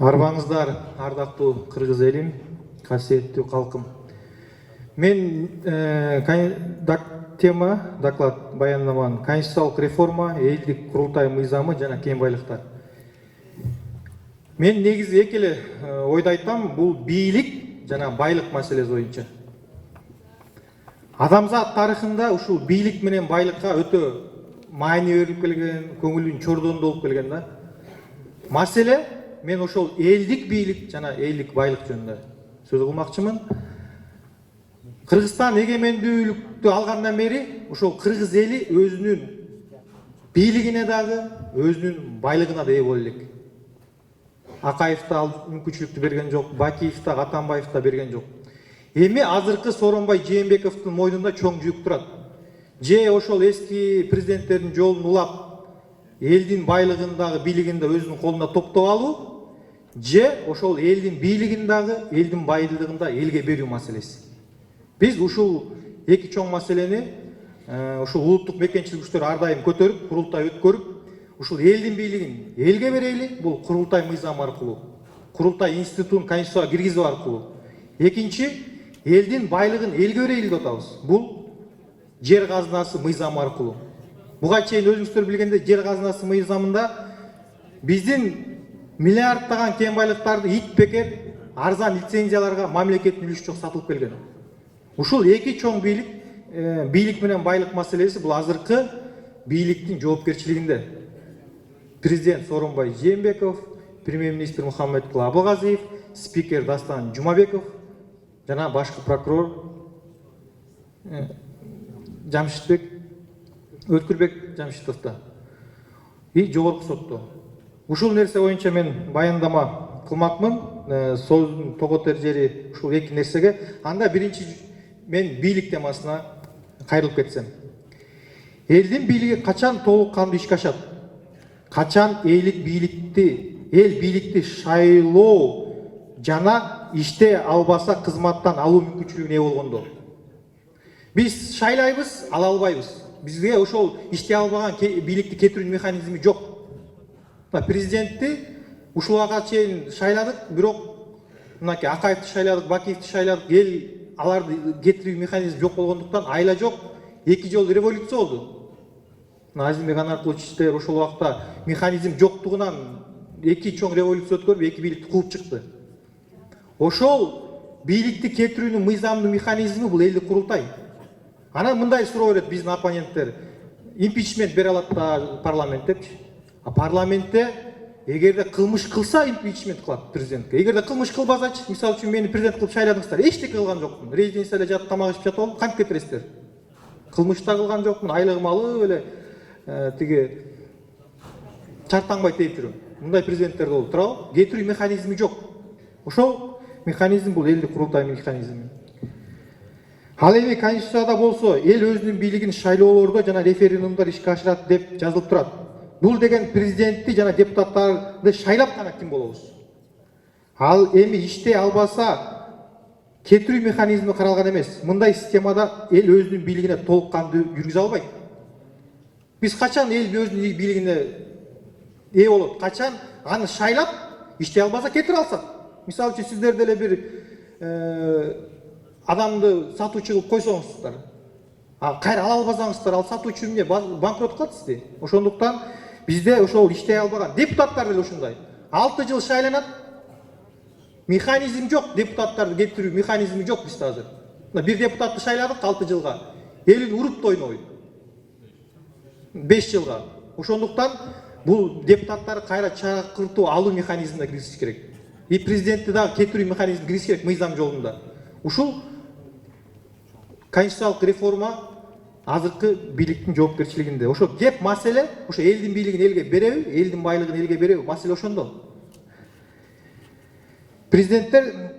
Арбаңыздар, ардактуу кыргыз элим, касиеттүү калкым. Мен тема, доклад баяндаманын конституциялык реформа, элдик курултай мыйзамы жана кен байлыктар. Мен негизи эки эле ойду айтам, бул бийлик жана байлык маселеси боюнча. Адамзат тарыхында ушул бийлик менен байлыкка өтө маани берилип келген, көңүлүн чордондо болуп келген да. Маселе мен ошол элдик бийлик жана элдик байлык жөнүндө сөз кылмакчымын. Кыргызстан эгемендүүлүктү алгандан бери ошол кыргыз эли өзүнүн бийлигине дагы, өзүнүн байлыгына да ээ боло элек. Акаев да мүмкүнчүлүктү берген жок, Бакиев да, Атамбаев да берген жок. Эми азыркы Сооронбай Жээнбековдун мойнунда чоң жүк турат. Же ошол эски президенттердин жолун улап, элдин байлыгын дагы, бийлигин да өзүнүн колуна топтоп алуу, же ошол элдин бийлигин дагы, элдин байлыгын да элге берүү маселеси. Биз ушул эки чоң маселени ушул улуттук мекенчилик күчтөр ар дайым көтөрүп, курултай өткөрүп, ушул элдин бийлигин элге берели, бул курултай мыйзам аркылуу, курултай институтун конституцияга киргизүү аркылуу. Экинчи, элдин байлыгын элге берели деп атабыз. Бул жер казынасы мыйзамы аркылуу. Буга чейин өзүңүздөр билгендей, жер казынасы мыйзамында биздин миллиардтаган кен байлыктарды ит бекер арзан лицензияларга мамлекеттин үлүшү жок сатылып келген. Ушул эки чоң бийлик менен байлык маселеси бул азыркы бийликтин жоопкерчилигинде. Президент Сооронбай Жээнбеков, премьер-министр Мухаммедкул Абылгазиев, спикер Дастан Жумабеков жана башкы прокурор Өткүрбек Жамшитовдо и жогорку сотто. Ушул нерсе боюнча мен баяндама кылмакмын. Сөздүн тоготер жери ушул эки нерсеге. Анда биринчи мен бийлик темасына кайрылып кетсем. Элдин бийлиги качан толук кандуу ишке ашат? Качан эл бийликти шайлоо жана иште албаса кызматтан алуу мүмкүнчүлүгүнө ээ болгондо. Биз шайлайбыз, ала албайбыз. Бизге ошол иште албаган бийликти кетирүү механизми жок. Президентти ушул убакка чейин шайладык, бирок мынакей Акаевди шайладык, Бакиевди шайладык, эл аларды кетирүү механизми жок болгондуктан айла жок, эки жолу революция болду. Азимбек Анаркуловичтер ошол убакта механизм жоктугунан эки чоң революция өткөрүп, эки бийликти кууп чыкты. Ошол бийликти кетирүүнүн мыйзамдуу механизми бул элдик курултай. Анан мындай суроо берет биздин оппоненттер. Импичмент бере алат да парламент депчи. А парламентте эгерде кылмыш кылса импичмент кылат президентке. Эгерде кылмыш кылбасачы, мисалы үчүн мени президент кылып шайладыңыздар, эчтеке кылган жокмун. Резиденцияда жатып тамак ичип жатып алып, кантип кетиресиздер? Кылмыш да кылган жокмун, айлыгым алып эле тиги чартаңбай тээп жүрөм. Мындай президенттер болду. Туурабы? Кетирүү механизми жок. Ошол механизм бул элдик курултай механизми. Ал эми конституцияда болсо эл өзүнүн бийлигин шайлоолордо жана референдумдар ишке ашырат деп жазылып турат. Бул деген президентти жана депутаттарды шайлап гана ким болобуз? Ал эми иште албаса кетирүү механизми каралган эмес. Мындай системада эл өзүнүн бийлигине толук кандуу жүргүзө албайт. Биз качан эл өзүнүн бийлигине ээ болот? Качан аны шайлап иште албаса кетире алсак? Мисалы үчүн сиздер деле бир адамды сатуучу кылып койсоңуздар, кайра ала албасаңыздар, ал сатуучу эмне банкрот кылат сизди. Ошондуктан бизде ошол иштей албаган депутаттар деле ушундай. 6 жыл шайланат. Механизм жок, депутаттарды кетирүү механизми жок бизде азыр. Бир депутатты шайладык 6 жылга. Элин уруп тойнобойт. 5 жылга. Ошондуктан бул депутаттарды кайра чакыртуу алуу механизмине киргизиш керек. И президентти дагы кетирүү механизми киргизиш керек мыйзам жолунда. Ушул конституциялык реформа азыркы бийликтин жоопкерчилигинде. Ошо кеп маселе, ошо элдин бийлигин элге береби, элдин байлыгын элге береби, маселе ошондо. Президенттер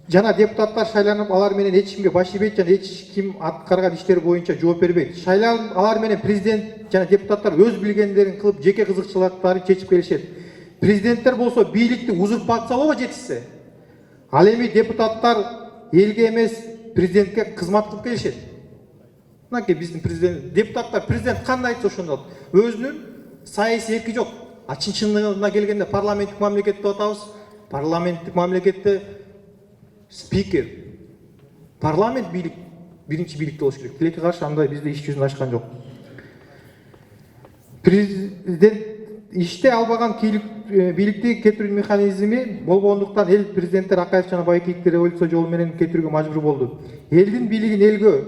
жана депутаттар шайланып, алар менен эч кимге баш ийбейт жана эч ким аткарган иштер боюнча жооп бербейт. Шайланып, алар менен президент жана депутаттар өз билгендерин кылып, жеке кызыкчылыктарын чечип келишет. Президенттер болсо бийликти узурпациялоого жетишсе, ал эми депутаттар элге эмес президентке кызмат кылып келишет. Мынакей биздин президент, депутаттар президент кандай айтса ошондо. Өзүнүн саясий эрки жок. чын-чынына келгенде парламенттик мамлекет деп атабыз. Парламенттик мамлекетте спикер, парламент бийлик, биринчи бийликте болуш керек. Тилекке каршы андай бизде иш жүзүн ачкан жок. Президент иште албаган бийликти кетирүү механизми болбогондуктан эл президенттер Акаев жана Байкеевди революция жолу менен кетирүүгө мажбур болду. Элдин бийлигин элгө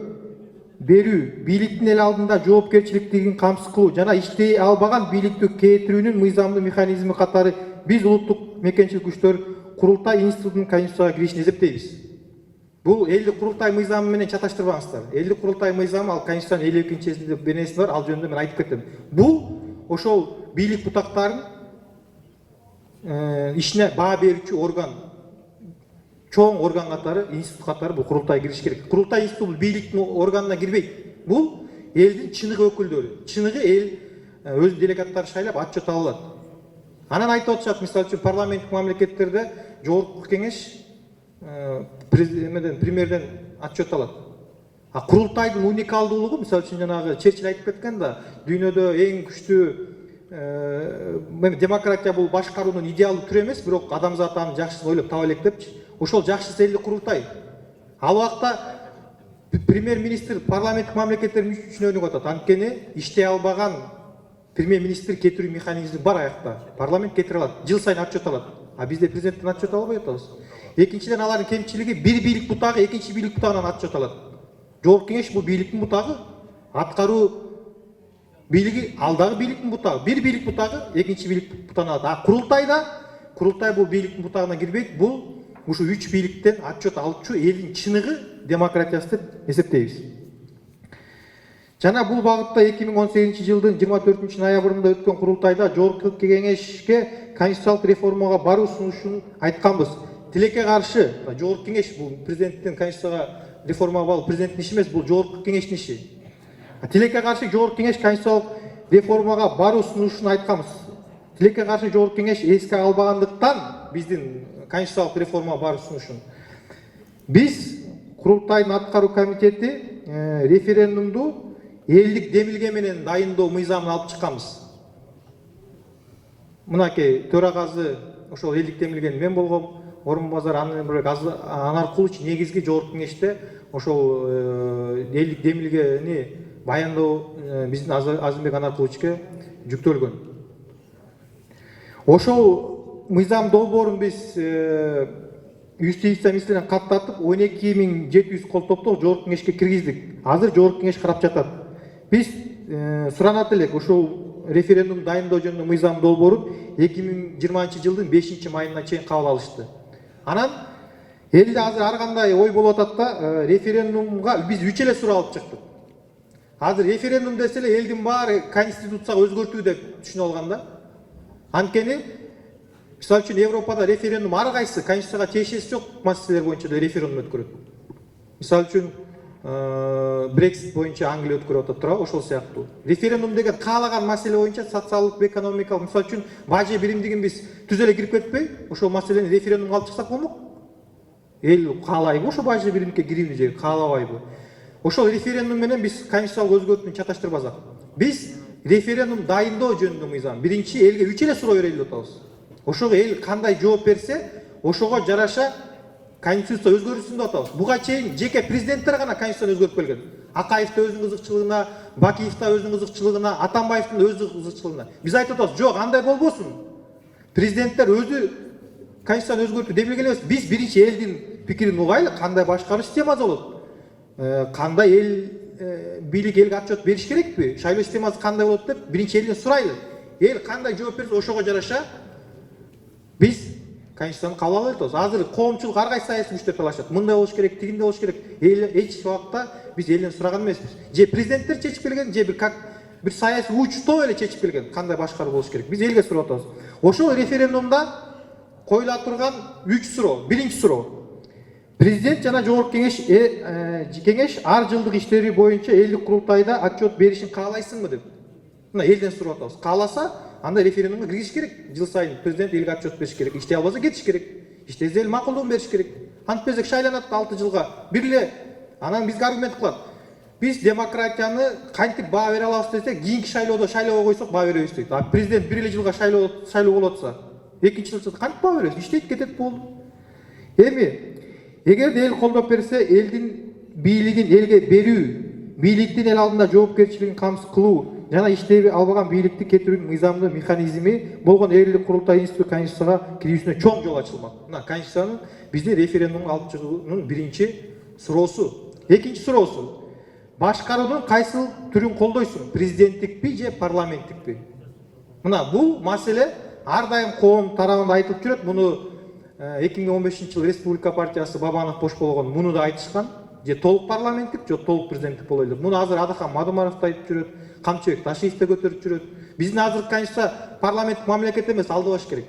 берүү, бийликтин эл алдында жоопкерчиликтигин камсыз кылуу жана иштей албаган бийликти кетирүүнүн мыйзамдуу механизми катары биз улуттук мекенчилик күчтөр курултай институтунун конституцияга киришин эсептейбиз. Бул элдик курултай мыйзамы менен чаташтырбаңыздар. Элдик курултай мыйзамы ал конституциянын 52-чесинде беренеси бар, ал жөнүндө мен айтып кеттим. Бул ошол бийлик бутактарын ишине баа берүүчү орган, чоң орган катары, институт катары бул курултай кириш керек. Курултай институт бийликтин органына кирбейт. Бул элдин чыныгы өкүлдөрү, чыныгы эл өз делегаттарын шайлап отчет ала алат. Анан айтып атышат, мисалы үчүн парламенттик мамлекеттерде жогорку кеңеш премьерден отчет алат. А курултайдын уникалдуулугу, мисалы үчүн жанагы Черчилль айтып кеткен да, дүйнөдө эң күчтүү демократия бул башкаруунун идеалдуу түрү эмес, бирок адамзат аны жакшы ойлоп таба элек депчи. Ошол жакшы элдик курултай. Ал убакта премьер-министр парламенттик мамлекеттердин үчүнө өнүгүп атат. Анткени иштей албаган премьер-министр кетирүү механизми бар аякта. Парламент кетире алат, жыл сайын отчет алат. А бизде президенттен отчет албай атабыз. Экинчиден алардын кемчилиги бир бийлик бутагы экинчи бийлик бутагынан отчет алат. Жогорку кеңеш бул бийликтин бутагы, аткаруу бийлиги алдагы бийликтин бутагы, бир бийлик бутагы экинчи бийлик бутагынан алат. А курултай бул бийликтин бутагына кирбейт. Бул ушу 3 бийликтен отчет алчу элдин чыныгы демократиясы деп эсептейбиз. Жана бул багытта 2018-жылдын 24 ноябрында өткөн курултайда жогорку кеңешке конституциялык реформага баруу сунушун айтканбыз. Тилекке каршы жогорку кеңеш бул президенттин конституцияга реформага баруу президенттин иши эмес, бул жогорку кеңештин иши. Тилекке каршы жогорку кеңеш конституциялык реформага баруу сунушун айтканбыз. Тилекке каршы жогорку кеңеш эске албагандыктан биздин конституциялык реформага баруу сунушун. Биз курултайдын аткаруу комитети референдумду элдик демилге менен дайындоо мыйзамын алып чыкканбыз. Мынакей төрагасы ошол элдик демилгени мен болгом, Орунбазар Анаркулович негизги жогорку кеңеште ошол элдик демилгени баяндоо биздин Азымбек Анаркуловичке жүктөлгөн. Ошол мыйзам долбоорун биз юстиция министринен каттатып 12.700 кол топтоо жогорку кеңешке киргиздик. Азыр жогорку кеңеш карап жатат. Биз суранат элек ошол референдум дайындоо жөнүндө мыйзам долбоорун 2020-жылдын 5-майына чейин кабыл алышты. Анан элде азыр ар кандай ой болуп атат да, референдумга биз 3 эле суроо алып чыктык. Азыр референдум десе эле элдин баары конституцияга өзгөртүү деп түшүнүп алган да. Анткени мисалы үчүн Европада референдум ар кайсы конституцияга тиешеси жок маселелер боюнча да референдум өткөрөт. Мисалы үчүн Брексит боюнча Англия өткөрүп атат туурабы, ошол сыяктуу. Референдум деген каалаган маселе боюнча социалдык, экономикалык, мисалы үчүн бажы биримдигин биз түз эле кирип кетпей, ошол маселени референдумга алып чыксак болмок. Эл каалайбы ошо бажы биримдикке кирүүнү же каалабайбы? Ошол референдум менен биз конституциялык өзгөртүүнү чаташтырбасак. Биз референдум дайындоо жөнүндө мыйзам биринчи элге 3 эле суроо берели деп атабыз. Ошого эл кандай жооп берсе, ошого жараша конституция өзгөрүлсүн деп атабыз. Буга чейин жеке президенттер гана конституцияны өзгөртүп келген. Акаев да өзүнүн кызыкчылыгына, Бакиев да өзүнүн кызыкчылыгына, Атамбаевдин да өзүнүн кызыкчылыгына. Биз айтып атабыз, жок, андай болбосун. Президенттер өзү конституцияны өзгөртүү демилген эмес. Биз биринчи элдин пикирин угайлы, кандай башкаруу системасы болот. Кандай эл бийлик элге отчет бериш керекпи? Шайлоо системасы кандай болот деп биринчи элден сурайлы. Эл кандай жооп берсе, ошого жараша биз конституцияны кабыл алып атабыз. Азыр коомчулук ар кайсы саясий күчтөр талашат. Мындай болуш керек, тигиндей болуш керек. Эл эч убакта биз элден сураган эмеспиз. Же президенттер чечип келген, же бир саясий учтоо эле чечип келген. Кандай башкаруу болуш керек? Биз элге сурап атабыз. Ошол референдумда коюла турган 3 суроо. Биринчи суроо. Президент жана жогорку кеңеш ар жылдык иштери боюнча элдик курултайда отчет беришин каалайсыңбы деп. Мына элден сурап атабыз. Кааласа, анда референдумга киргизиш керек. Жыл сайын президент элге отчет бериш керек. Иштей албаса кетиш керек. Иштесе эл макулдугун бериш керек. Антпесек шайланат 6 жылга. Бир эле анан бизге аргумент кылат. Биз демократияны кантип баа бере алабыз десек, кийинки шайлоодо шайлоого койсок баа беребиз дейт. А президент бир эле жылга шайлоо болуп атса, экинчи жылда кантип баа беребиз? Иштейт кетет болду. Эми эгерде эл колдоп берсе, элдин бийлигин элге берүү, бийликтин эл алдында жоопкерчилигин камсыз кылуу жана иштей албаган бийликти кетирүүнүн мыйзамдуу механизми болгон эрлик курултай институту Конституцияга кирүүсүнө чоң жол ачылмак. Мына Конституциянын биздин референдумга алып чыгуунун биринчи суроосу. Экинчи суроосу. Башкаруунун кайсыл түрүн колдойсуң? Президенттикпи же парламенттикпи? Мына бул маселе ар дайым коом тарабында айтылып жүрөт. Муну 2015-жылы Республика партиясы Бабанов бош болгон муну да айтышкан. Же толук парламенттик, же толук президенттик болойлу деп. Муну азыр Адахан Мадумаров да айтып жүрөт, Камчыбек Ташиев да көтөрүп жүрөт. Биздин азыркы Конституция парламенттик мамлекет эмес, алдыбаш керек.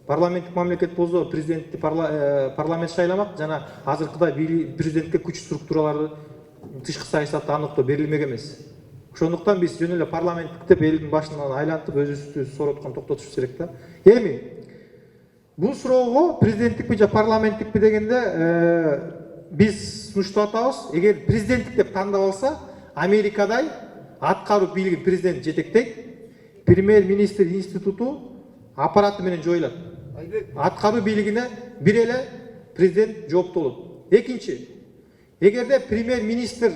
Парламенттик мамлекет болсо президентти парламент шайламак жана азыркыдай президентке күч структураларды тышкы саясатты аныктоо берилмек эмес. Ошондуктан биз жөн эле парламенттик деп элдин башынан айлантып өзүбүздү сороткон токтотуш керек да. Эми бул суроого президенттикпи же парламенттикпи дегенде биз сунуштап атабыз. Эгер президенттик деп тандап алса, Америкадай аткаруу бийлигин президент жетектейт, премьер-министр институту аппараты менен жоюлат. Аткаруу бийлигине бир эле президент жооптуу болот. Экинчи, эгерде премьер-министр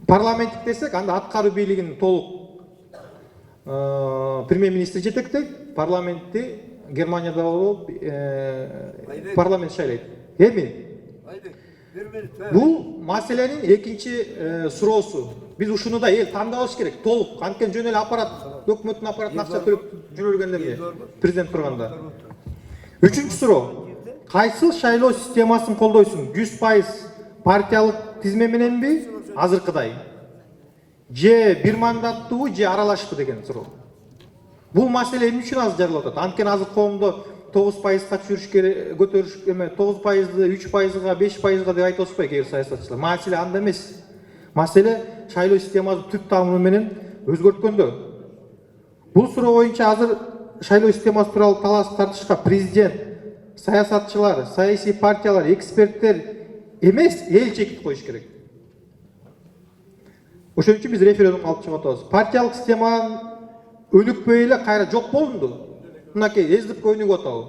парламенттик десек, анда аткаруу бийлигин толук премьер-министр жетектейт, парламентти Германияда болуп парламент шайлайт. Эми бул маселенин экинчи суроосу. Биз ушуну да эл тандабыш керек, толук. Анткени жөн эле аппарат, өкмөттүн аппаратына акча төлөп жүрөлгөндө эмне? Президент турганда. Үчүнчү суроо. Кайсыл шайлоо системасын колдойсуң? 100% партиялык тизме мененби, азыркыдай? Же бир мандаттуу, же аралашпы деген суроо. Бул маселе эмне үчүн азыр жаралып атат? Анткени азыр коомдо 9%га түшүрүш керек, көтөрүш эме 9%ды 3%га, 5%га деп айтып атышпайбы кээ бир саясатчылар? Маселе анда эмес. Маселе шайлоо системасын түп тамыры менен өзгөрткөндө. Бул суроо боюнча азыр шайлоо системасы тууралуу талаш тартышка президент, саясатчылар, саясий партиялар, эксперттер эмес, эл чекит коюш керек. Ошон үчүн биз референдум алып чыгып атабыз. Партиялык система өнүкпөй эле кайра жок болду. Мынакей СДП өнүгүп атабы?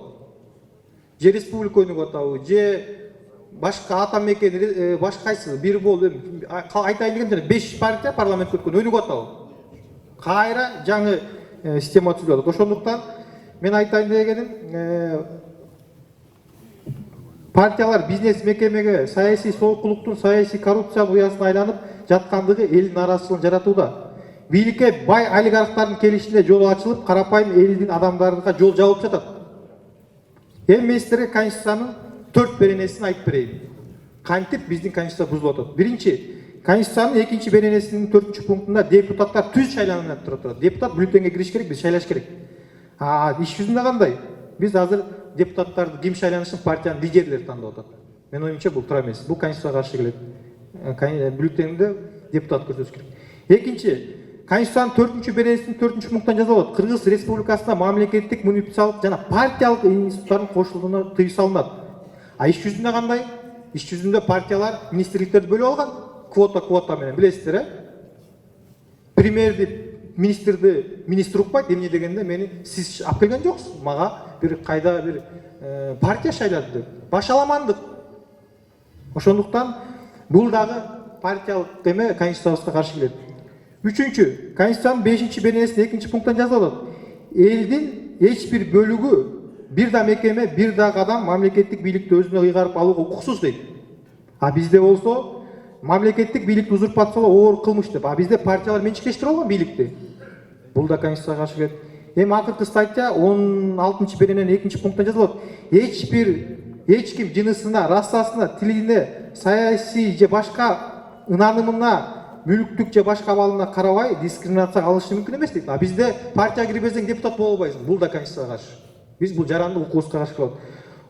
Же республика өнүгүп атабы? Же башка ата мекен башка кайсы бир болду. Айтайын дегенде 5 партия парламентке өткөн өнүгүп атабы? Кайра жаңы система түзүлүп атат. Ошондуктан мен айтайын дегеним, партиялар бизнес мекемеге саясий соокулуктун, саясий коррупциянын уясына айланып жаткандыгы элдин нараазычылыгын жаратууда. Бийликке бай олигархтардын келишине жол ачылып, карапайым элдин адамдарга жол жабылып жатат. Эми мен силерге Конституциянын 4 беренесин айтып берейин. Кантип биздин Конституция бузулуп атат? Биринчи, Конституциянын 2 беренесинин 4 пунктунда депутаттар түз шайланып турат. Депутат бюллетенге кириш керек, биз шайлаш керек. Иш жүзүндө кандай? Биз азыр депутаттарды ким шайланышын партиянын лидерлери тандап атат. Мен оюмча бул туура эмес. Бул Конституцияга каршы келет. Бюллетенде депутат көрсөтүш керек. Экинчи, Конституциянын 4 беренесинин 4 пунктунда жазылат. Кыргыз Республикасына мамлекеттик, муниципалдык жана партиялык институттардын кошулуна тыюу салынат. Иш жүзүндө кандай? Иш жүзүндө партиялар министрликтерди бөлүп алган. Квота менен билесиздер, министрди министр укпайт. Эмне дегенде мени сиз алып келген жоксуз. Мага бир кайда бир партия шайлады деп. Башаламандык. Ошондуктан бул дагы партиялык эме Конституцияга каршы келет. Үчүнчү, Конституциянын 5 беренесинин 2 пунктунда жазылат. Элдин эч бир бөлүгү, бир да мекеме, бир да адам мамлекеттик бийликти өзүнө ыйгарып алууга укуксуз дейт. А бизде болсо мамлекеттик бийликти узурпациялоо оор кылмыш деп. А бизде партиялар менчиктештирип алган бийликти. Бул да Конституцияга каршы келет. Эми акыркы статья 16 берененин 2 пунктунда жазылат. Эч ким жынысына, расасына, тилине, саясий же башка ынанымына, мүлүктүк же башка абалына карабай дискриминацияга алышы мүмкүн эмес дейт. А бизде партия кирип берсең депутат боло албайсың. Бул да Конституцияга каршы. Биз бул жарандык укугубузга каршы келет.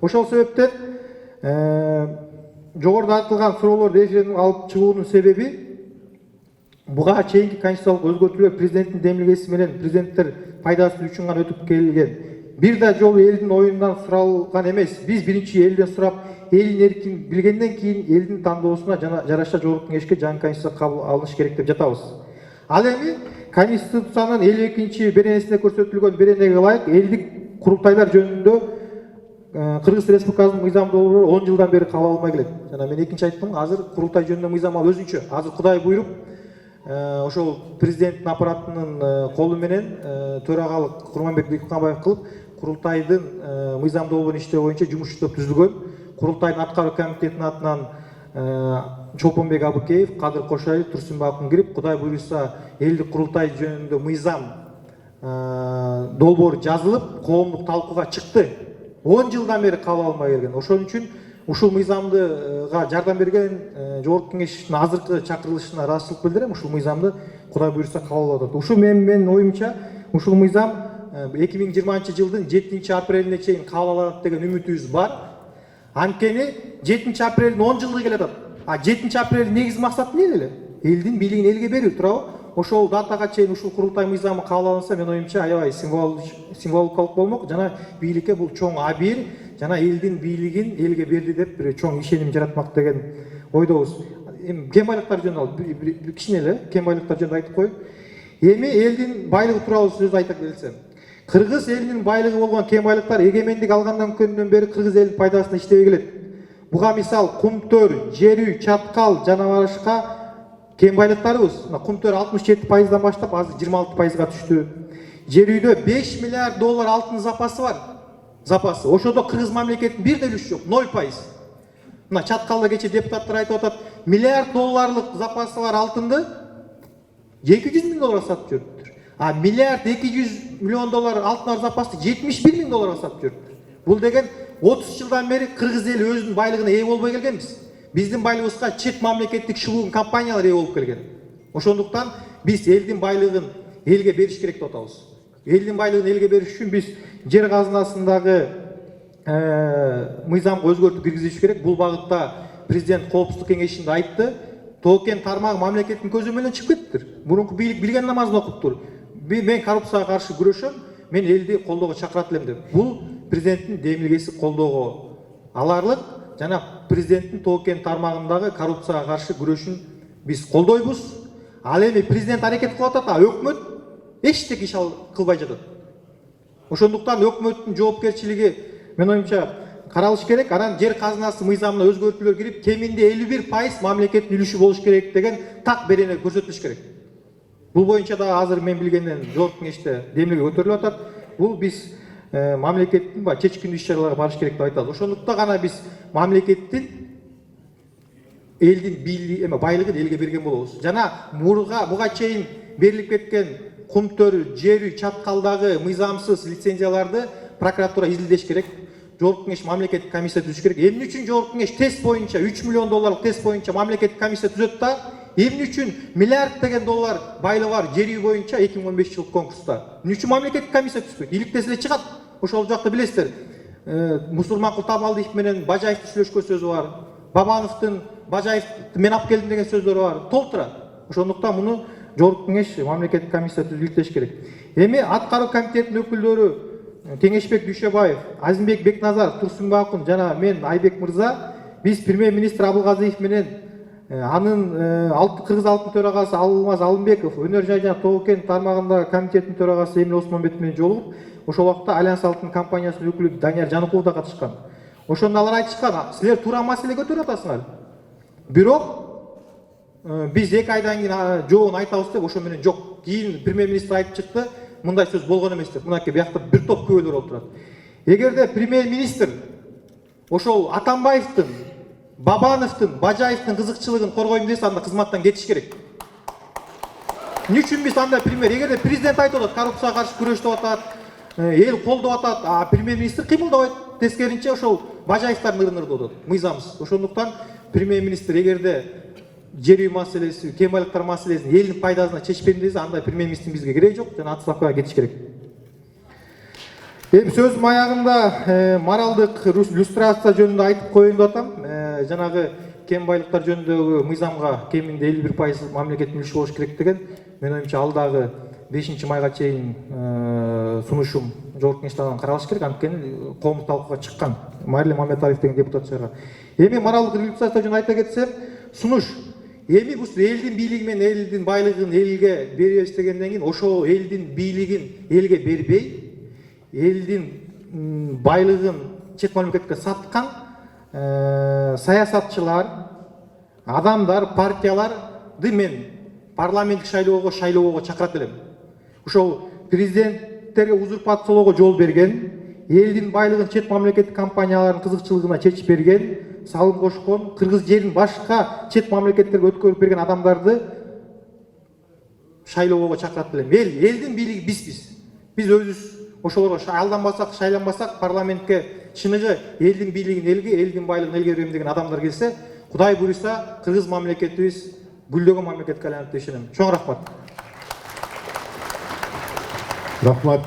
Ошол себептен жогоруда айтылган суроолорду референдум алып чыгуунун себеби буга чейинки конституциялык өзгөртүүлөр президенттин демилгеси менен президенттер пайдасы үчүн гана өтүп келген бир да жолу элдин оюндан суралган эмес. Биз биринчи элден сурап, элдин эркин билгенден кийин элдин тандоосуна жараша жогорку кеңешке жаңы конституция кабыл алыныш керек деп жатабыз. Ал эми Конституциянын 52-чи беренесинде көрсөтүлгөн беренеге ылайык элдик курултайлар жөнүндө Кыргыз Республикасынын мыйзам долбоору 10 жылдан бери кабыл алынбай келет. Жана мен экинчи айттым, азыр курултай жөнүндө мыйзам ал өзүнчө. Азыр Кудай буйруп, ошол президенттин аппаратынын колу менен төрагалык Курманбек Дыйканбаев кылып, курултайдын мыйзам долбоорун иштөө боюнча жумуш топ түзүлгөн. Курултайдын аткаруу комитетинин атынан Чолпонбек Абыкеев, Кадыр Кошаев, Турсунбек Акунгирип, Кудай буйруса элдик курултай жөнүндө мыйзам долбоор жазылып, коомдук талкууга чыкты. 10 жылдан бери кабыл алынбай келген. Ошон үчүн ушул мыйзамдыга жардам берген жогорку кеңештин азыркы чакырылышына ыраазычылык билдирем. Ушул мыйзамды Кудай буйруса кабыл алып атат. Ушул менин оюмча ушул мыйзам 2020-жылдын 7-апрелине чейин кабыл алынат деген үмүтүбүз бар. Анткени 7-апрелдин 10 жылдыгы келе атат. 7-апрелдин негизги максаты эмне эле? Элдин бийлигин элге берүү, туурабы? Ошол датага чейин ушул курултай мыйзамы кабыл алынса, мен оюмча аябай символикалык болмок. Жана бийликке бул чоң абийир, жана элдин бийлигин элге берди деп бир чоң ишеним жаратмак деген ойдобуз. Эми кен байлыктар жөнүндө ал кичине эле кен байлыктар жөнүндө айтып коеюн. Эми элдин байлыгы тууралуу сөз айта келсем, Кыргыз элинин байлыгы болгон кен байлыктар эгемендик алгандан көндөн бери Кыргыз элинин пайдасына иштебей келет. Буга мисал кумтөр, жер үй, чаткал жана башка кен байлыктарыбыз. Кумтөр 67%дан баштап азыр 26%га түштү. Жер үйдө 5 миллиард доллар алтын запасы бар. Запасы. Ошодо Кыргыз мамлекетинин бир да үлүшү жок, 0%. Мына чаткалда кече депутаттар айтып атат, миллиард долларлык запасы бар алтынды 200 миң долларга сатып жүрүптүр. Миллиард 200 миллион доллар алтын бар запасты 71 миң долларга сатып жүрүптүр. Бул деген 30 жылдан бери Кыргыз эли өзүнүн байлыгына ээ болбой келгенбиз. Биздин байлыгыбызга чет мамлекеттик шылуун компаниялар ээ болуп келген. Ошондуктан биз элдин байлыгын элге бериш керек деп атабыз. Элдин байлыгын элге бериш үчүн биз жер казынасындагы мыйзамга өзгөртүү киргизиш керек. Бул багытта президент коопсуздук кеңешинде айтты. Тоо-кен тармагы мамлекеттин көзү менен чыгып кеттиптир. Мурунку бийлик билген намазын окуптур. Мен коррупцияга каршы күрөшөм, мен элди колдоого чакырат элем деп. Бул президенттин демилгеси колдоого аларлык. Жана президенттин тоо-кен тармагындагы коррупцияга каршы күрөшүн биз колдойбуз. Ал эми президент аракет кылып атат, өкмөт эчтеке иш кылбай жатат. Ошондуктан өкмөттүн жоопкерчилиги мен оюмча каралыш керек. Анан жер казынасы мыйзамына өзгөртүүлөр кирип, кеминде 51% мамлекеттин үлүшү болуш керек деген так берене көрсөтүлүш керек. Бул боюнча да азыр мен билгенден жогорку кеңеште демилге көтөрүлүп атат. Бул биз мамлекеттин чечкиндүү иш-чараларга барыш керек деп айтабыз. Ошондуктан гана биз мамлекеттин элдин байлыгын элге берген болобуз. Жана буга чейин берилип кеткен кумтөр, жер үй, чаткалдагы мыйзамсыз лицензияларды прокуратура изилдеш керек. Жогорку кеңеш мамлекеттик комиссия түзүш керек. Эмне үчүн жогорку кеңеш тест боюнча 3 миллион долларлык тест боюнча мамлекеттик комиссия түзөт да, эмне үчүн миллиард деген доллар байлыгы бар жер үй боюнча 2015 жылдык конкурста эмне үчүн мамлекеттик комиссия түзбөйт? Иликтесе эле чыгат. Ошол жакта билесиздер. Мусулманкул Табалдиев менен Бажаевдин сүйлөшкөн сөзү бар. Бабановдун Бажаевди мен алып келдим деген сөздөрү бар. Толтура. Ошондуктан муну жогорку кеңеш мамлекеттик комиссия түзүлүш керек. Эми аткаруу комитетинин өкүлдөрү Кеңешбек Дүйшөбаев, Азимбек Бекназаров, Турсунбек Акун жана мен Айбек мырза биз премьер-министр Абылгазиев менен анын Кыргыз алтын төрагасы Алмаз Алымбеков, өнөр жай жана тоо-кен тармагындагы комитеттин төрагасы Эмил Осмонбетов менен жолугуп, ошол убакта Альянс алтын компаниясынын өкүлү Данияр Жаныкулов да катышкан. Ошондо алар айтышкан, силер туура маселе көтөрүп атасыңар. Бирок биз 2 айдан кийин жообун айтабыз деп ошо менен жок. Кийин премьер-министр айтып чыкты, мындай сөз болгон эмес деп. Мынакей биякта бир топ күбөлөр болуп турат. Эгерде премьер-министр ошол Атамбаевдин, Бабановдун, Бажаевдин кызыкчылыгын коргойм десе, анда кызматтан кетиш керек. Эмне үчүн биз андай премьер, эгерде президент айтып атат, коррупцияга каршы күрөш деп атат, эл колдоп атат, премьер-министр кыймылдабайт, тескеринче ошол Бажаевдер ныр-ныр деп атат, мыйзамсыз. Ошондуктан премьер-министр эгерде жер үй маселеси, кен байлыктар маселесин элдин пайдасына чечпейм десе, андай премьер-министрдин бизге кереги жок, жана отставкага кетиш керек. Эми сөзүм аягында моралдык люстрация жөнүндө айтып коеюн деп атам. Жанагы кен байлыктар жөнүндөгү мыйзамга кеминде 51% мамлекеттин үлүшү болуш керек деген мен оюмча алдагы 5 майга чейин сунушум жогорку кеңеште каралыш керек, анткени коомдук талкууга чыккан Мариле Мамедалиев деген депутат чыгарган. Эми моралдык революция жөнүндө айта кетсем, сунуш. Эми бул элдин бийлиги менен элдин байлыгын элге беребиз дегенден кийин ошол элдин бийлигин элге бербей, элдин байлыгын чет мамлекетке саткан саясатчылар, адамдар, партияларды мен парламенттик шайлоого чакырат элем. Ошол президенттерге узурпациялоого жол берген, элдин байлыгын чет мамлекеттик компаниялардын кызыкчылыгына чечип берген, салым кошкон, кыргыз жерин башка чет мамлекеттерге өткөрүп берген адамдарды шайлоого чакырат элем. Элдин бийлиги бизбиз. Биз өзүбүз ошолорго алданбасак, шайланбасак, парламентке чыныгы элдин бийлигин элге, элдин байлыгын элге берем деген адамдар келсе, Кудай буйруса, кыргыз мамлекетибиз гүлдөгөн мамлекетке айланат деп ишенем. Чоң рахмат. Рахмат.